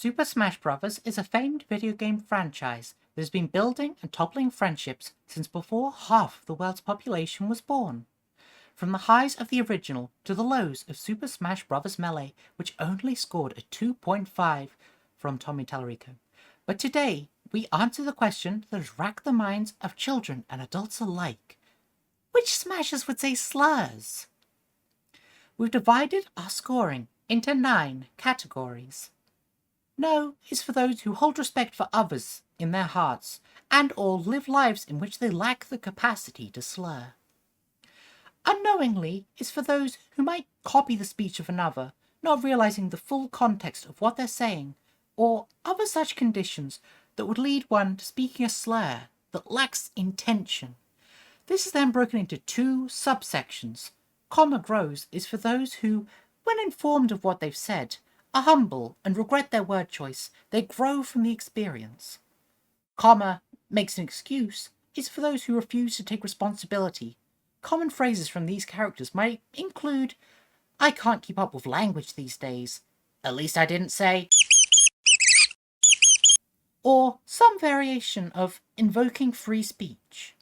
Super Smash Bros. Is a famed video game franchise that has been building and toppling friendships since before half of the world's population was born. From the highs of the original to the lows of Super Smash Bros. Melee, which only scored a 2.5 from Tommy Tallarico. But today, we answer the question that has racked the minds of children and adults alike. Which Smashers would say slurs? We've divided our scoring into 9 categories. No is for those who hold respect for others in their hearts and or live lives in which they lack the capacity to slur. Unknowingly is for those who might copy the speech of another, not realizing the full context of what they're saying, or other such conditions that would lead one to speaking a slur that lacks intention. This is then broken into 2 subsections. Comma grows is for those who, when informed of what they've said, are humble and regret their word choice. They grow from the experience. Comma makes an excuse is for those who refuse to take responsibility. Common phrases from these characters might include, "I can't keep up with language these days. At least I didn't say," or some variation of invoking free speech.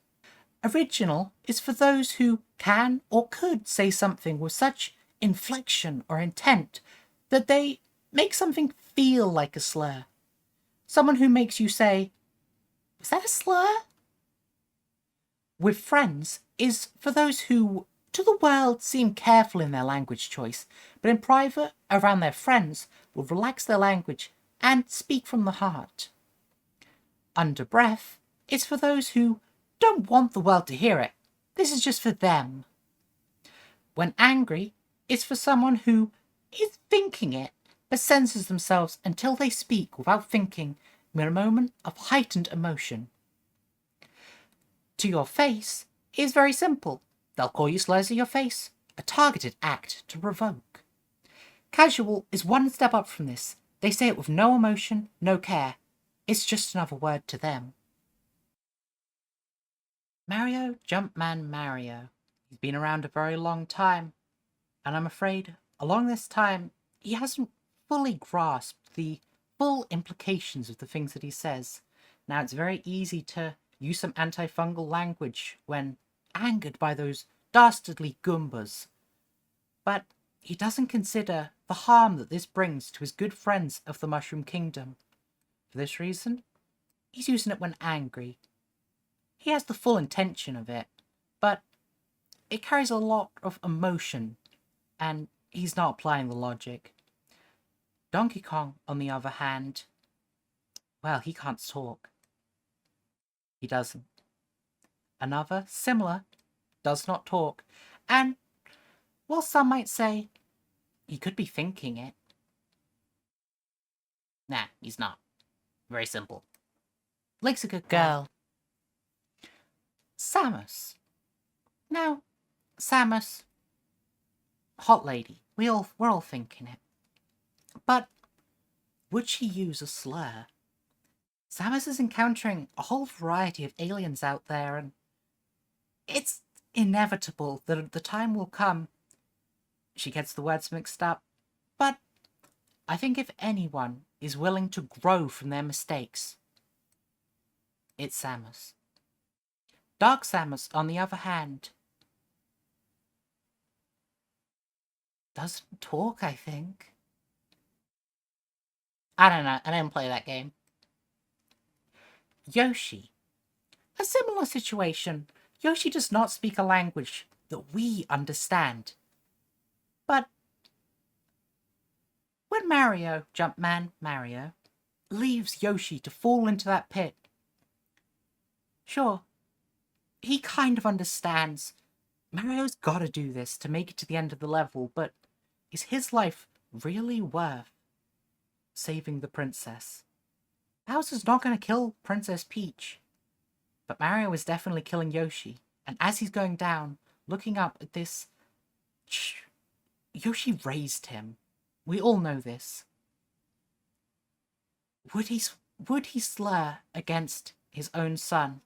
Original is for those who can or could say something with such inflection or intent that they make something feel like a slur. Someone who makes you say, "Was that a slur?" With friends is for those who, to the world, seem careful in their language choice, but in private, around their friends, will relax their language and speak from the heart. Under breath is for those who don't want the world to hear it. This is just for them. When angry is for someone who is thinking it, but censors themselves until they speak without thinking in a moment of heightened emotion. To your face is very simple. They'll call you slurs to your face, a targeted act to provoke. Casual is one step up from this. They say it with no emotion, no care. It's just another word to them. Mario Jumpman Mario. He's been around a very long time, and I'm afraid along this time he hasn't fully grasped the full implications of the things that he says. Now, it's very easy to use some antifungal language when angered by those dastardly Goombas, but he doesn't consider the harm that this brings to his good friends of the Mushroom Kingdom. For this reason, he's using it when angry. He has the full intention of it, but it carries a lot of emotion, and he's not applying the logic. Donkey Kong, on the other hand, well, he can't talk. He doesn't. Another, similar, does not talk, and while some might say he could be thinking it, nah, he's not. Very simple. Lake's a good girl. Samus. Now, Samus, hot lady, we're all thinking it. But would she use a slur? Samus is encountering a whole variety of aliens out there, and it's inevitable that the time will come she gets the words mixed up. But I think if anyone is willing to grow from their mistakes, it's Samus. Dark Samus, on the other hand, doesn't talk, I think. I don't know, I didn't play that game. Yoshi. A similar situation. Yoshi does not speak a language that we understand. But when Mario, Jumpman Mario, leaves Yoshi to fall into that pit, sure, he kind of understands Mario's gotta do this to make it to the end of the level, but is his life really worth saving the princess? Bowser's not going to kill Princess Peach, but Mario is definitely killing Yoshi, and as he's going down, looking up at this, Yoshi raised him. We all know this. Would he slur against his own son?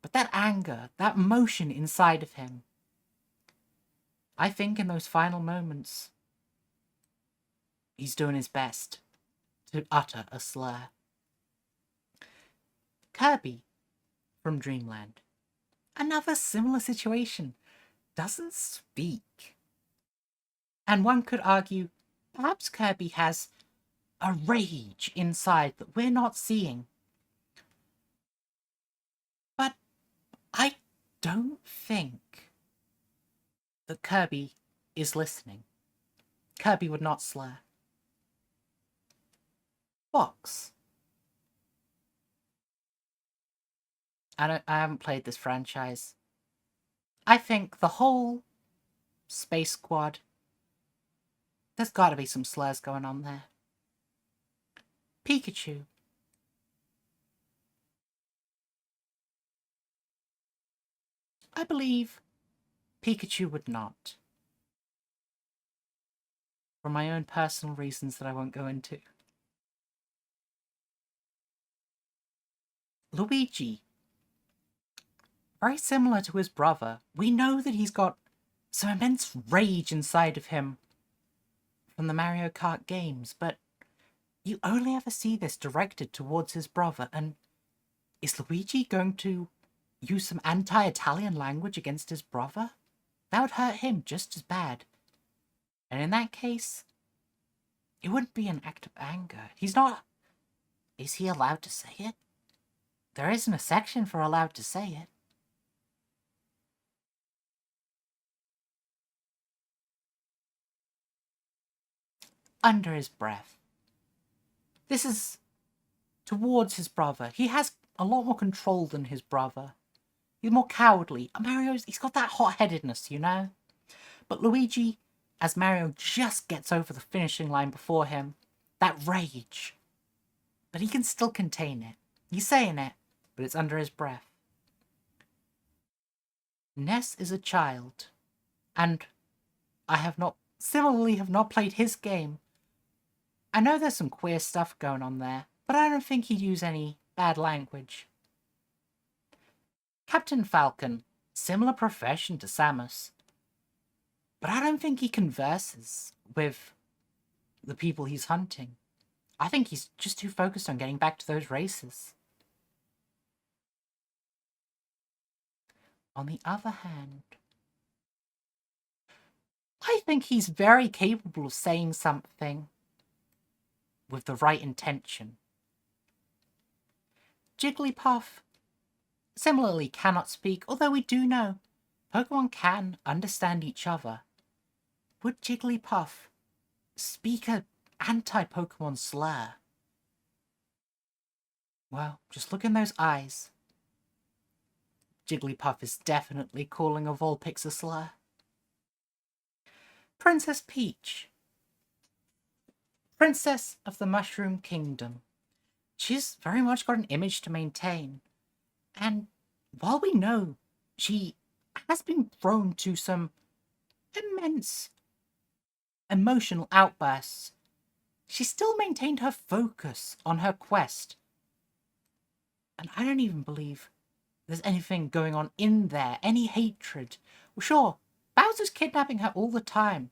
But that anger, that emotion inside of him, I think in those final moments, he's doing his best. to utter a slur. Kirby from Dreamland. Another similar situation. Doesn't speak. And one could argue, perhaps Kirby has a rage inside that we're not seeing. But I don't think that Kirby is listening. Kirby would not slur. Fox. I haven't played this franchise. I think the whole Space Squad, there's got to be some slurs going on there. Pikachu. I believe Pikachu would not. For my own personal reasons that I won't go into. Luigi. Very similar to his brother. We know that he's got some immense rage inside of him from the Mario Kart games, but you only ever see this directed towards his brother, and is Luigi going to use some anti-Italian language against his brother? That would hurt him just as bad. And in that case, it wouldn't be an act of anger. He's not... Is he allowed to say it? There isn't a section for allowed to say it. Under his breath. This is towards his brother. He has a lot more control than his brother. He's more cowardly. He's got that hot-headedness, you know? But Luigi, as Mario just gets over the finishing line before him, that rage. But he can still contain it. He's saying it, but it's under his breath. Ness is a child, and I have not played his game. I know there's some queer stuff going on there, but I don't think he'd use any bad language. Captain Falcon, similar profession to Samus, but I don't think he converses with the people he's hunting. I think he's just too focused on getting back to those races. On the other hand, I think he's very capable of saying something with the right intention. Jigglypuff similarly cannot speak, although we do know Pokemon can understand each other. Would Jigglypuff speak an anti-Pokemon slur? Well, just look in those eyes. Jigglypuff is definitely calling a Vulpix a slur. Princess Peach. Princess of the Mushroom Kingdom. She's very much got an image to maintain. And while we know she has been prone to some immense emotional outbursts, she still maintained her focus on her quest. And I don't even believe there's anything going on in there, any hatred. Well, sure, Bowser's kidnapping her all the time,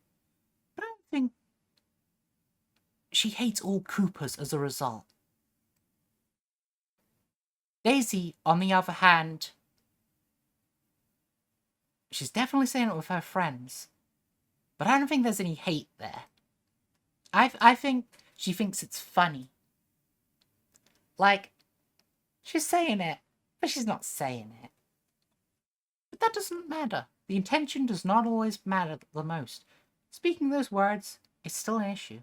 but I don't think she hates all Koopas as a result. Daisy, on the other hand, she's definitely saying it with her friends, but I don't think there's any hate there. I think she thinks it's funny. Like, she's saying it, but she's not saying it. But that doesn't matter. The intention does not always matter the most. Speaking those words is still an issue.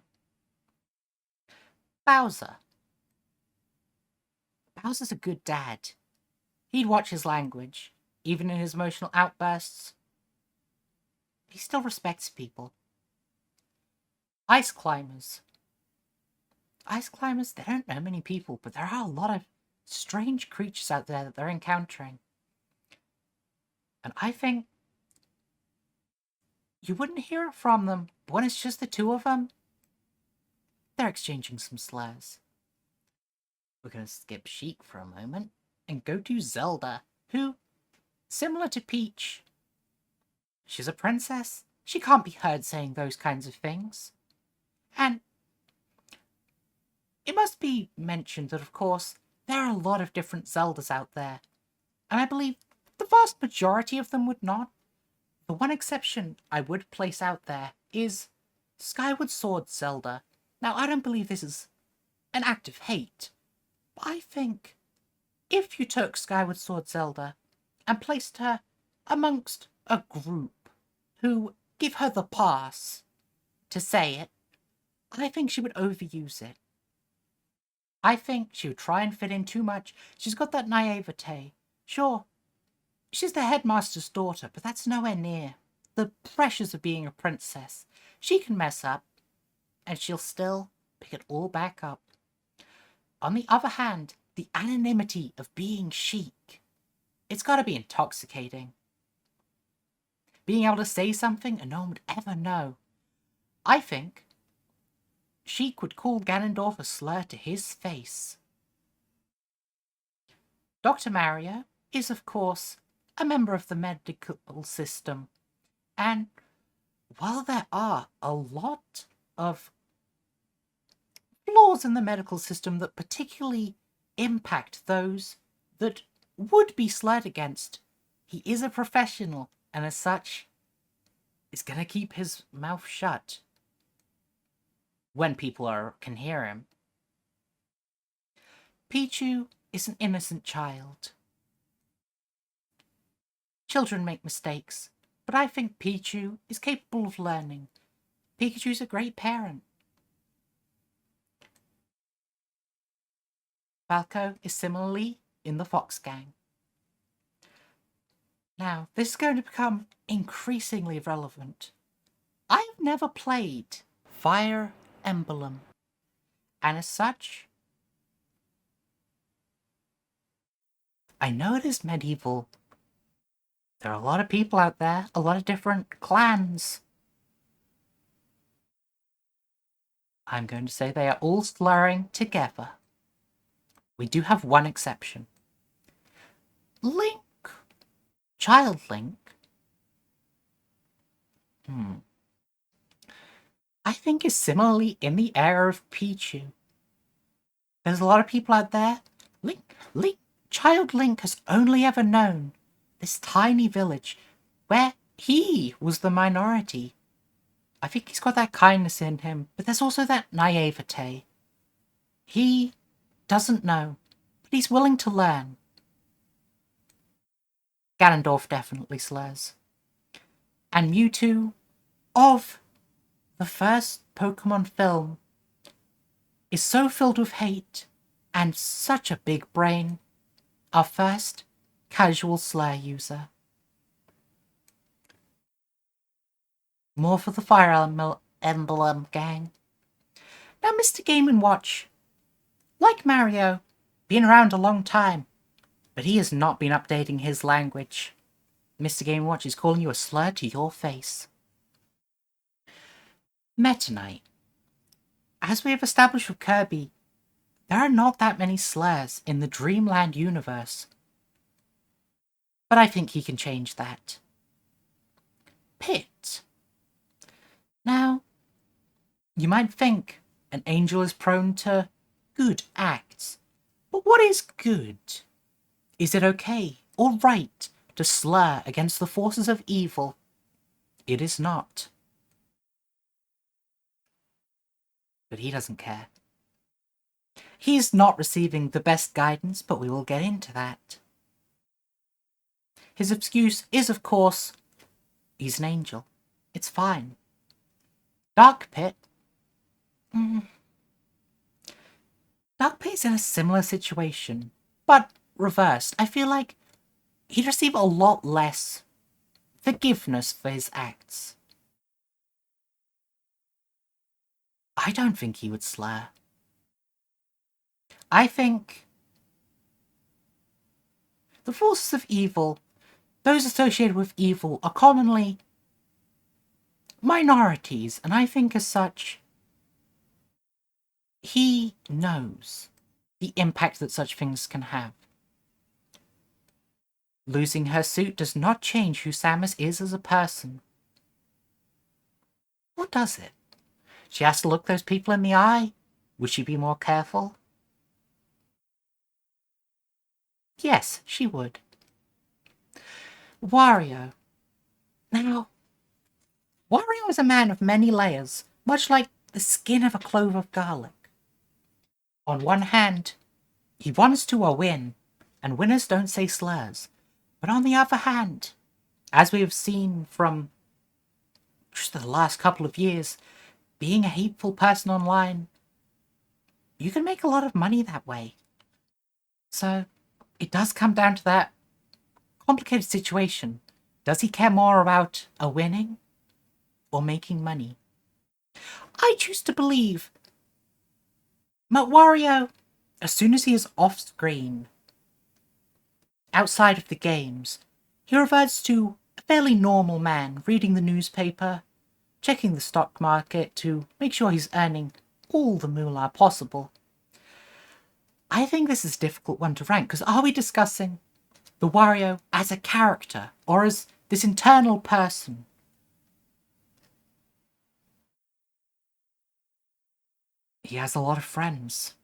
Bowser. Bowser's a good dad. He'd watch his language, even in his emotional outbursts. He still respects people. Ice climbers. Ice climbers, they don't know many people, but there are a lot of strange creatures out there that they're encountering. And I think you wouldn't hear it from them, but when it's just the two of them, they're exchanging some slurs. We're going to skip Sheik for a moment and go to Zelda, who, similar to Peach, she's a princess. She can't be heard saying those kinds of things. And It must be mentioned that, of course, there are a lot of different Zeldas out there, and I believe the vast majority of them would not. The one exception I would place out there is Skyward Sword Zelda. Now, I don't believe this is an act of hate, but I think if you took Skyward Sword Zelda and placed her amongst a group who give her the pass to say it, I think she would overuse it. I think she would try and fit in too much. She's got that naivete. Sure, she's the headmaster's daughter, but that's nowhere near the pressures of being a princess. She can mess up, and she'll still pick it all back up. On the other hand, the anonymity of being chic. It's got to be intoxicating. Being able to say something and no one would ever know. I think Sheik would call Ganondorf a slur to his face. Dr. Mario is, of course, a member of the medical system, and while there are a lot of flaws in the medical system that particularly impact those that would be slurred against, he is a professional, and as such, is going to keep his mouth shut when people can hear him. Pichu is an innocent child. Children make mistakes, but I think Pichu is capable of learning. Pikachu's a great parent. Falco is similarly in the Fox gang. Now, this is going to become increasingly relevant. I've never played Fire Emblem, and as such, I know it is medieval. There are a lot of people out there, a lot of different clans. I'm going to say they are all slurring together. We do have one exception. Link. Child Link. I think is similarly in the era of Pichu. There's a lot of people out there. Child Link has only ever known this tiny village where he was the minority. I think he's got that kindness in him, but there's also that naivete. He doesn't know, but he's willing to learn. Ganondorf definitely slurs. And Mewtwo, of the first Pokemon film, is so filled with hate and such a big brain. Our first casual slur user. More for the Fire Emblem gang. Now, Mr. Game & Watch, like Mario, been around a long time, but he has not been updating his language. Mr. Game & Watch is calling you a slur to your face. Meta Knight. As we have established with Kirby, there are not that many slurs in the Dreamland universe. But I think he can change that. Pit. Now, you might think an angel is prone to good acts, but what is good? Is it okay or right to slur against the forces of evil? It is not. But he doesn't care. He's not receiving the best guidance, but we will get into that. His excuse is, of course, he's an angel. It's fine. Dark Pit. Dark Pit's in a similar situation, but reversed. I feel like he'd receive a lot less forgiveness for his acts. I don't think he would slur. I think the forces of evil, those associated with evil, are commonly minorities, and I think as such, he knows the impact that such things can have. Losing her suit does not change who Samus is as a person. Or does it? She has to look those people in the eye, would she be more careful? Yes, she would. Wario. Now, Wario is a man of many layers, much like the skin of a clove of garlic. On one hand, he wants to win, and winners don't say slurs. But on the other hand, as we have seen from just the last couple of years, being a hateful person online, you can make a lot of money that way. So, it does come down to that complicated situation. Does he care more about a winning or making money? I choose to believe that Wario, as soon as he is off screen, outside of the games, he reverts to a fairly normal man, reading the newspaper, checking the stock market to make sure he's earning all the moolah possible. I think this is a difficult one to rank, because are we discussing the Wario as a character, or as this internal person? He has a lot of friends.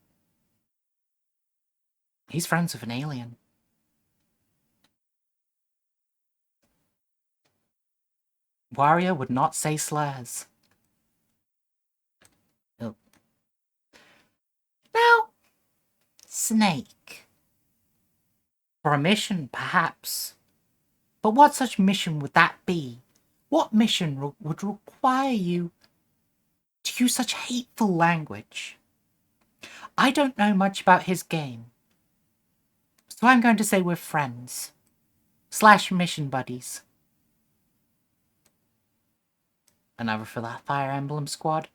He's friends with an alien. Wario would not say slurs. Oh. Now, Snake. For a mission, perhaps. But what such mission would that be? What mission would require you to use such hateful language? I don't know much about his game, so I'm going to say we're friends. / mission buddies. Another for that Fire Emblem squad.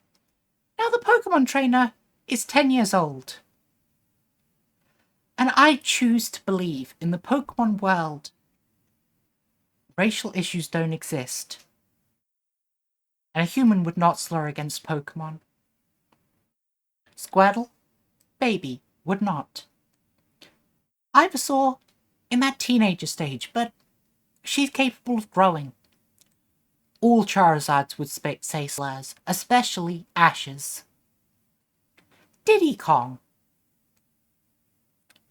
Now the Pokemon trainer is 10 years old. And I choose to believe in the Pokemon world, racial issues don't exist. And a human would not slur against Pokemon. Squirtle, baby, would not. Ivysaur, in that teenager stage, but she's capable of growing. All Charizards would say slurs, especially Ash's. Diddy Kong.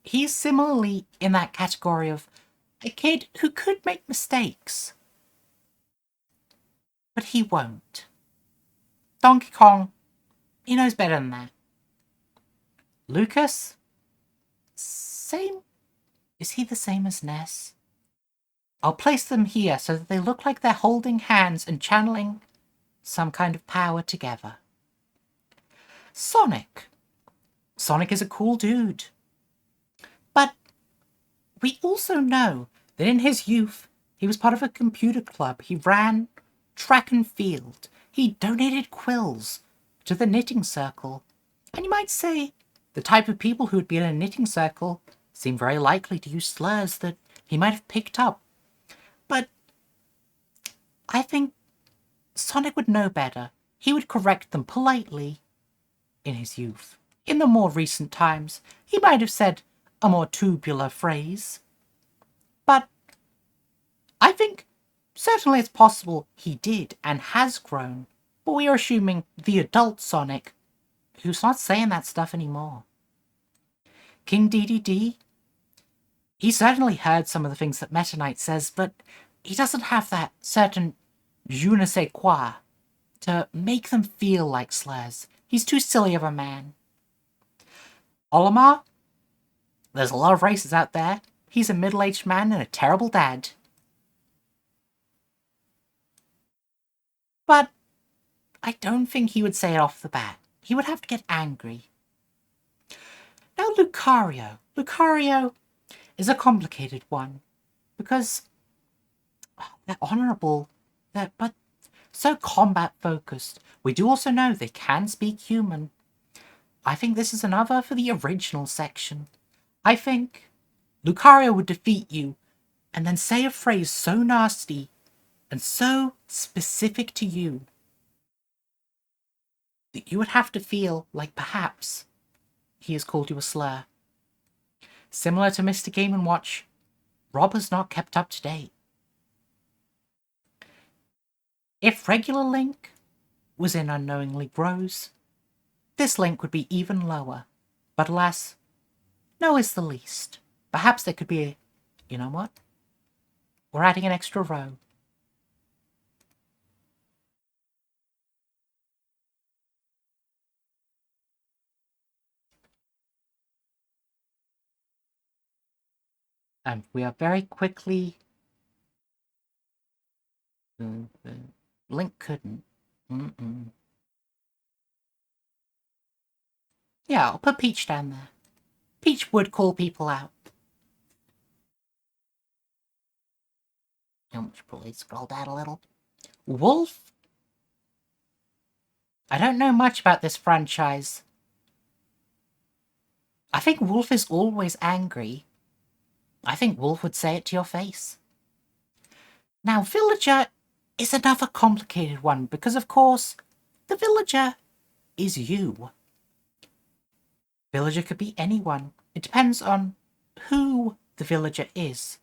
He's similarly in that category of a kid who could make mistakes. But he won't. Donkey Kong, he knows better than that. Lucas? Same? Is he the same as Ness? I'll place them here so that they look like they're holding hands and channeling some kind of power together. Sonic. Sonic is a cool dude. But we also know that in his youth, he was part of a computer club. He ran track and field. He donated quills to the knitting circle. And you might say the type of people who would be in a knitting circle seem very likely to use slurs that he might have picked up. But I think Sonic would know better. He would correct them politely in his youth. In the more recent times, he might have said a more tubular phrase. But I think certainly it's possible he did and has grown. But we are assuming the adult Sonic, who's not saying that stuff anymore. King DDD? He certainly heard some of the things that Meta Knight says, but he doesn't have that certain je ne sais quoi to make them feel like slurs. He's too silly of a man. Olimar? There's a lot of races out there. He's a middle-aged man and a terrible dad. But I don't think he would say it off the bat. He would have to get angry. Now Lucario. Lucario is a complicated one, because they're honourable, but so combat-focused. We do also know they can speak human. I think this is another for the original section. I think Lucario would defeat you, and then say a phrase so nasty and so specific to you that you would have to feel like perhaps he has called you a slur. Similar to Mr. Game & Watch, Rob has not kept up to date. If regular Link was in Unknowingly Grows, this link would be even lower. But alas, no is the least. Perhaps there could be a... You know what? We're adding an extra row. And we are very quickly... Link couldn't. Yeah, I'll put Peach down there. Peach would call people out. Should probably scroll down a little. Wolf? I don't know much about this franchise. I think Wolf is always angry. I think Wolf would say it to your face. Now, Villager is another complicated one because, of course, the Villager is you. Villager could be anyone. It depends on who the Villager is.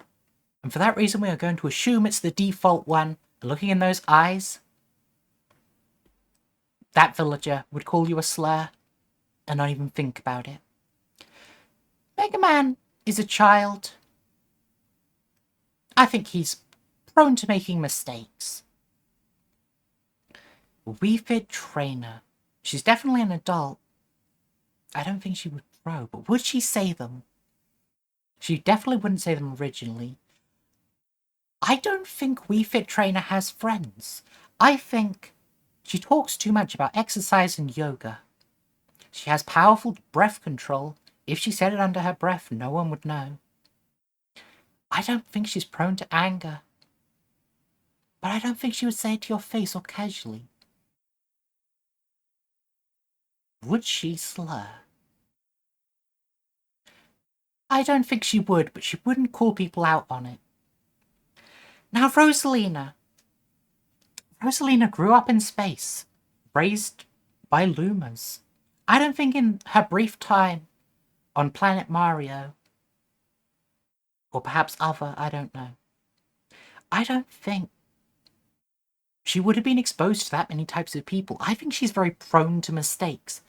And for that reason, we are going to assume it's the default one. Looking in those eyes, that Villager would call you a slur and not even think about it. Mega Man is a child. I think he's prone to making mistakes. Wii Fit Trainer. She's definitely an adult. I don't think she would throw, but would she say them? She definitely wouldn't say them originally. I don't think Wii Fit Trainer has friends. I think she talks too much about exercise and yoga. She has powerful breath control. If she said it under her breath, no one would know. I don't think she's prone to anger. But I don't think she would say it to your face or casually. Would she slur? I don't think she would, but she wouldn't call people out on it. Now, Rosalina. Rosalina grew up in space, raised by Lumas. I don't think in her brief time on Planet Mario, or perhaps other, I don't know. I don't think she would have been exposed to that many types of people. I think she's very prone to mistakes.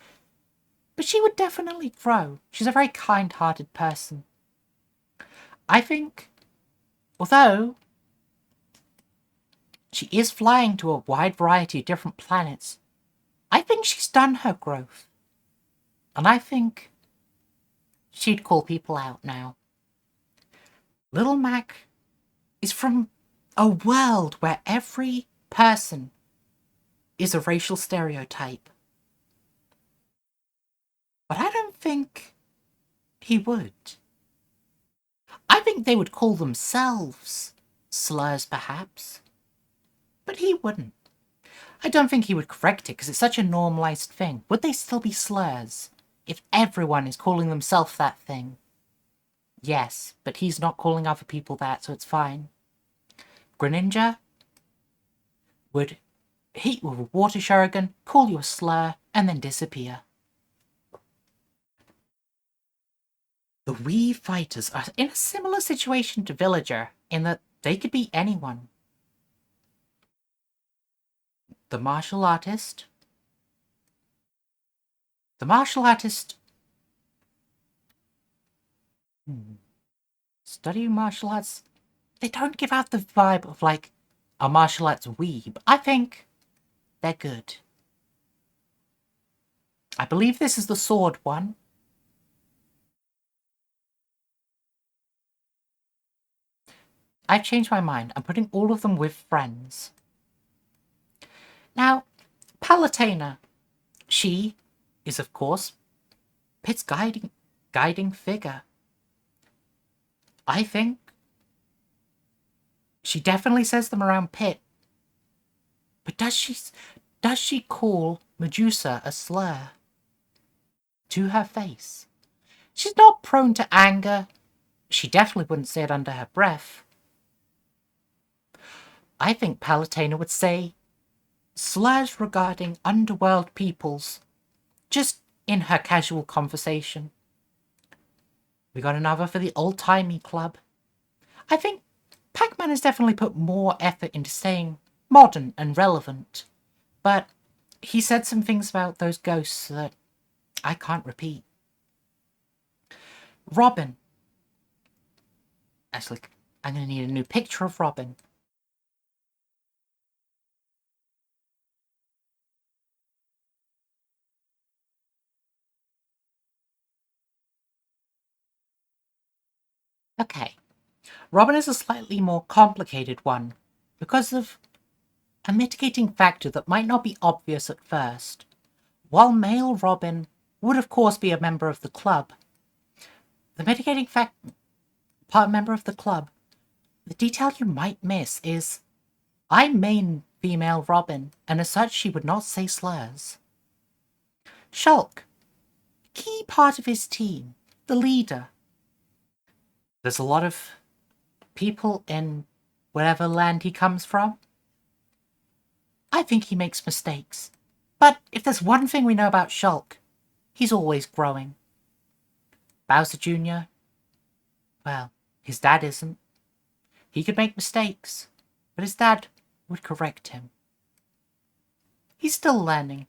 But she would definitely grow. She's a very kind-hearted person. I think, although she is flying to a wide variety of different planets, I think she's done her growth. And I think she'd call people out now. Little Mac is from a world where every person is a racial stereotype. But I don't think he would. I think they would call themselves slurs, perhaps. But he wouldn't. I don't think he would correct it because it's such a normalized thing. Would they still be slurs if everyone is calling themselves that thing? Yes, but he's not calling other people that, so it's fine. Greninja would hit you with a water shuriken, call you a slur, and then disappear. The Wii Fighters are in a similar situation to Villager, in that they could be anyone. The martial artist. The martial artist... Studying martial arts... They don't give out the vibe of, like, a martial arts weeb. I think they're good. I believe this is the sword one. I've changed my mind. I'm putting all of them with friends. Now, Palutena. She is, of course, Pit's guiding figure. I think she definitely says them around Pit. But does she call Medusa a slur? To her face. She's not prone to anger. She definitely wouldn't say it under her breath. I think Palutena would say slurs regarding underworld peoples, just in her casual conversation. We got another for the old-timey club. I think Pac-Man has definitely put more effort into staying modern and relevant, but he said some things about those ghosts that I can't repeat. Robin. Actually, I'm going to need a new picture of Robin. Okay. Robin is a slightly more complicated one because of a mitigating factor that might not be obvious at first. While male Robin would of course be a member of the club, the mitigating member of the club, the detail you might miss is I'm main female Robin, and as such she would not say slurs. Shulk, key part of his team, the leader. There's a lot of people in whatever land he comes from. I think he makes mistakes. But if there's one thing we know about Shulk, he's always growing. Bowser Jr., well, his dad isn't. He could make mistakes, but his dad would correct him. He's still learning.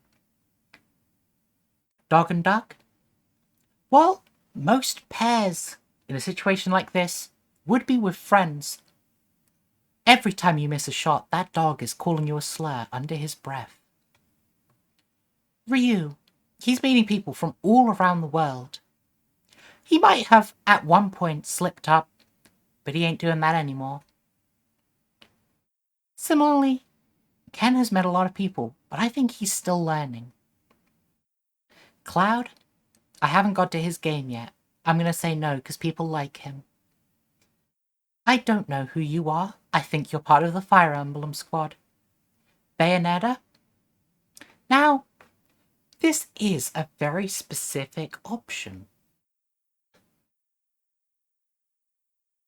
Dog and duck? Well, most pairs in a situation like this would be with friends. Every time you miss a shot, that dog is calling you a slur under his breath. Ryu, he's meeting people from all around the world. He might have at one point slipped up, but he ain't doing that anymore. Similarly, Ken has met a lot of people, but I think he's still learning. Cloud? I haven't got to his game yet. I'm going to say no because people like him. I don't know who you are. I think you're part of the Fire Emblem squad. Bayonetta? Now, this is a very specific option.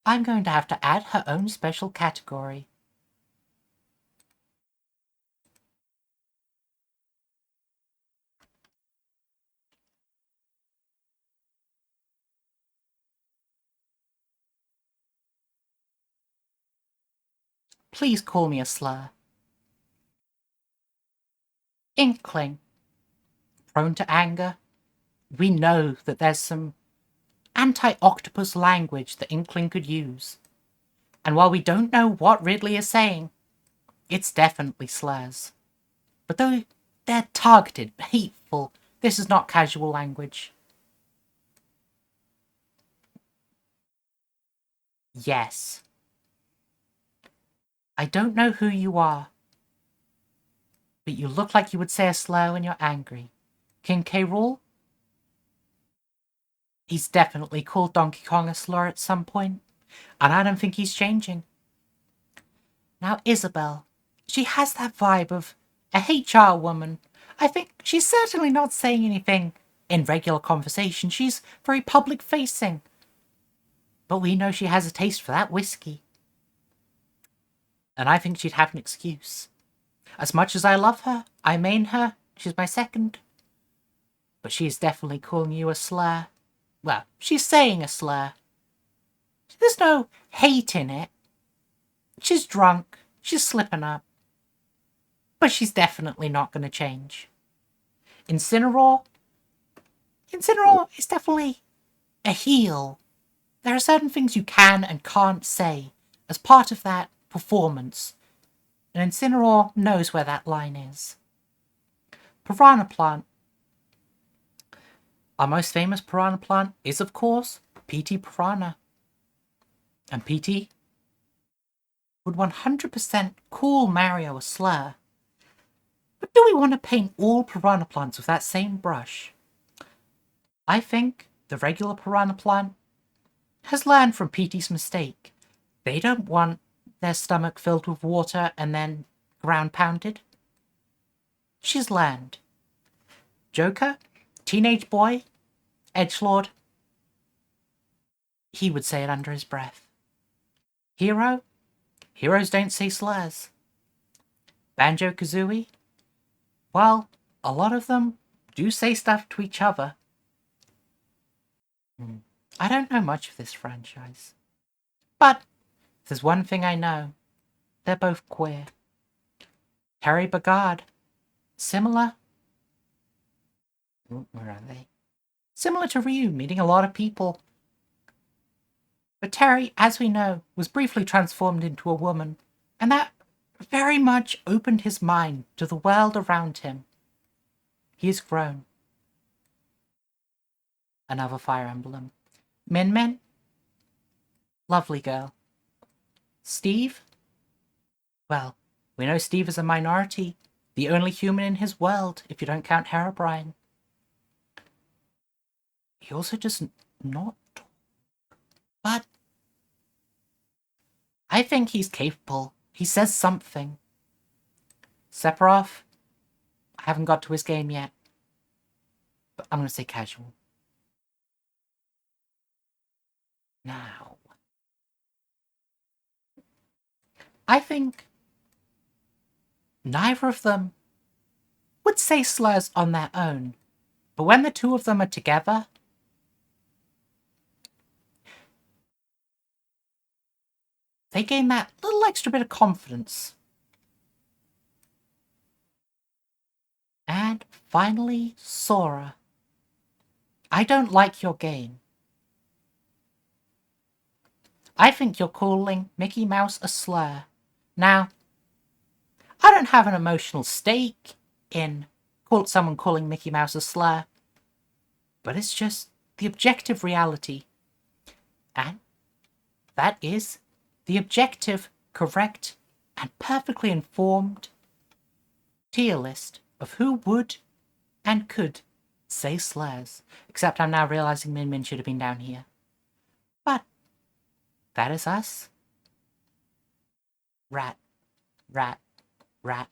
I'm going to have to add her own special category. Please call me a slur. Inkling. Prone to anger. We know that there's some anti-octopus language that Inkling could use. And while we don't know what Ridley is saying, it's definitely slurs. But though they're targeted, hateful, this is not casual language. Yes. I don't know who you are, but you look like you would say a slur when you're angry. King K. Rool? He's definitely called Donkey Kong a slur at some point, and I don't think he's changing. Now Isabelle, she has that vibe of a HR woman. I think she's certainly not saying anything in regular conversation. She's very public-facing. But we know she has a taste for that whiskey. And I think she'd have an excuse. As much as I love her, I main her, she's my second. But she's definitely calling you a slur. Well, she's saying a slur. There's no hate in it. She's drunk, she's slipping up. But she's definitely not going to change. Incineroar is definitely a heel. There are certain things you can and can't say as part of that performance. And Incineroar knows where that line is. Piranha Plant. Our most famous Piranha Plant is, of course, PT Piranha. And PT would 100% call Mario a slur. But do we want to paint all Piranha Plants with that same brush? I think the regular Piranha Plant has learned from PT's mistake. They don't want their stomach filled with water and then ground pounded. She's learned. Joker, teenage boy, edgelord, he would say it under his breath. Hero? Heroes don't say slurs. Banjo-Kazooie? Well, a lot of them do say stuff to each other. I don't know much of this franchise. But if there's one thing I know, they're both queer. Terry Bogard. Similar? Where are they? Similar to Ryu, meeting a lot of people. But Terry, as we know, was briefly transformed into a woman, and that very much opened his mind to the world around him. He has grown. Another Fire Emblem. Min Min? Lovely girl. Steve? Well, we know Steve is a minority, the only human in his world, if you don't count Herobrine. He also does not talk. But I think he's capable. He says something. Sephiroth? I haven't got to his game yet. But I'm going to say casual. Now, I think neither of them would say slurs on their own. But when the two of them are together, they gain that little extra bit of confidence. And finally, Sora. I don't like your game. I think you're calling Mickey Mouse a slur. Now, I don't have an emotional stake in someone calling Mickey Mouse a slur, but it's just the objective reality. And that is the objective, correct, and perfectly informed tier list of who would and could say slurs. Except I'm now realizing Min Min should have been down here. But that is us. Rat, rat, rat.